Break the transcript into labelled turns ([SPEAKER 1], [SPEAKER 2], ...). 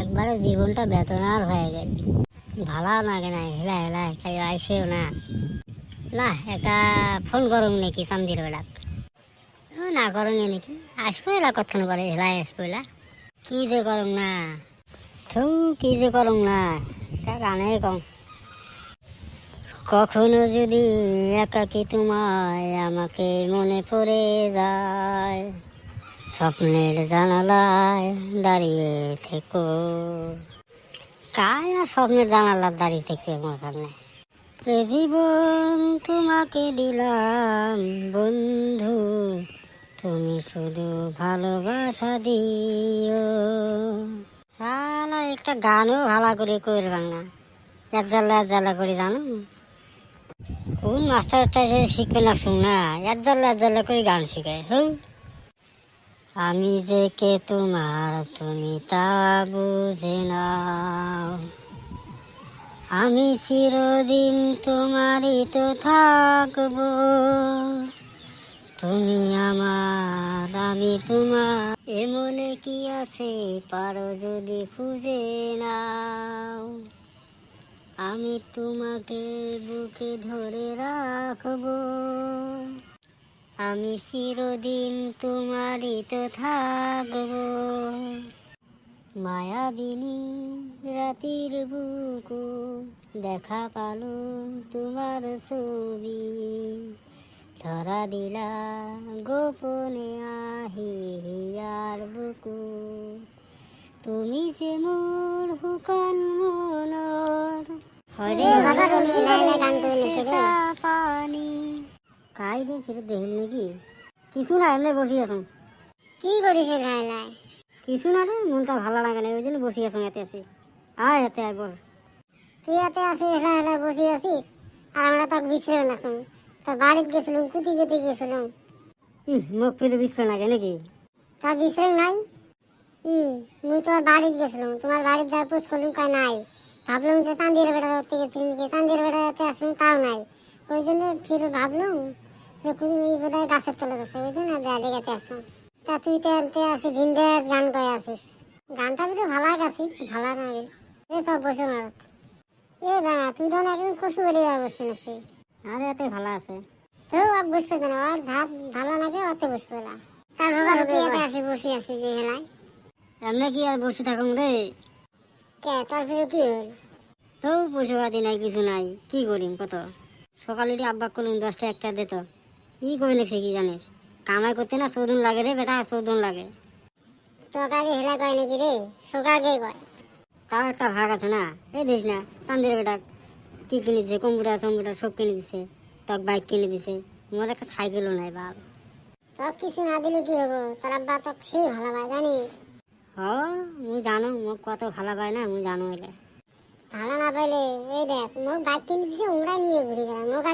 [SPEAKER 1] একবারে জীবনটা বেতনার হয়ে গেল। ভালো লাগে না, হেলা হেলা তাই আইসেও না। না একা ফোন করুন নাকি চান্দির বেড়াক না করুন নাকি আসবো এলা কখন করে হেলাই আসবো এলা কি যে করুন না থু কি যে করুন না এটা গানে কম। কখনো যদি একাকি তোমায় আমাকে মনে পড়ে যায়, স্বপ্নের জানালায় দাঁড়িয়ে থেকো। কায় আর স্বপ্নের জানালার দাঁড়িয়ে থেকে আমার কারণে এ জীবন তোমাকে দিলাম বন্ধু, তুমি শুধু ভালোবাসা দিও। শালা একটা গানও ভালো করে করবাং না, এক জ্বালা করে জানো কোন মাস্টারটা শিখবে না শুন না, এক জ্বালা করে গান শিখায়। আমি যে কে তোমার তুমি তা বুঝে নাও, আমি চিরদিন তোমারই তো থাকবো। তুমি আমার আমি তোমার, এমনে কি আছে পারো যদি খুঁজে নাও। আমি তোমাকে বুকে ধরে রাখবো, আমি চিরদিন তোমারই তো থাকবো। মায়াবিনী রাতির বুকু দেখা পালো তোমার ছবি, ধরা দিলা গোপনে আহিয়ার বুকু। তুমি যে মোর হুকান মনর হরে পানি কাই দিয়ে ফিরে দেখিল নাকি কিছু না, এমনি বসি আছো। কি করিস খাইলাই? কিছু না রে, মনটা ভালো লাগে না, ওই জন্য বসে আছো। এতে আসি আয়, এতে আয় বল। তুই এতে আসি হেলা হেলা বসে আছিস আর আমরা তো বিশ্রাম রাখুন। তো বাড়িতে গেছিলাম, কুতি গেছিলাম। মুখ ফেলে বিশ্রাম লাগে নাকি? তা বিশ্রাম নাই। মুই তোমার বাড়িতে গেছিলাম, তোমার বাড়িতে যাওয়ার পোষ করলাম, কয় নাই। ভাবলাম যে চান্দির বেড়া ধরতে গেছিলাম, চান্দির বেড়া এতে আসলাম, তাও নাই। ওই জন্য ফিরে ভাবলাম যে বোধহয় গাছের তলে গেছে, ওই জন্য ডেকে আসলাম। তা তুই তো আসি ভিন্ডের গান গায়ে আসিস, গানটা কিন্তু ভালো গাছিস, ভালো লাগে। এ সব বসে মারত এ বাবা, তুই ধর একদিন কচু বেড়ে বসে নাকি? আরে এতে ভালো আছে তো আর বসবে কেন, আর ধাপ ভালো লাগে অতে বসবে না। তার বাবা তুই এতে আসি বসে আছিস যে হেলায়, এমনি কি আর বসে থাকুন রে? কে তোর ফিরে কি হল? তো বসে বাদি নাই কিছু নাই, কি করি কত সকালে আব্বা করলুম 10টা 1টা দিত, কি করে লিখছে কি জানিস, কামাই করতে না 14 লাগে রে বেটা, 14 লাগে। তোকারি হেলা কয় নাকি রে, সোকাকে কয়। তাও একটা ভাগ আছে না, এই দিস না চান্দের বেটা কি কিনে দিছে, কম্পিউটার সব কিনে দিছে, তক বাইক কিনে দিছে, তোমার একটা সাইকেলও নাই বাপ। তক কিছু না দিলে কি হবো, তোর আব্বা তক সেই ভালো পায় জানিস। মুই জানো মোক কত ভালো পায় না, মুই জানো এলে ভালো না পাইলে এই দেখ মোক বাইক কিনে দিছে, ওরা নিয়ে ঘুরে গেলাম মোক।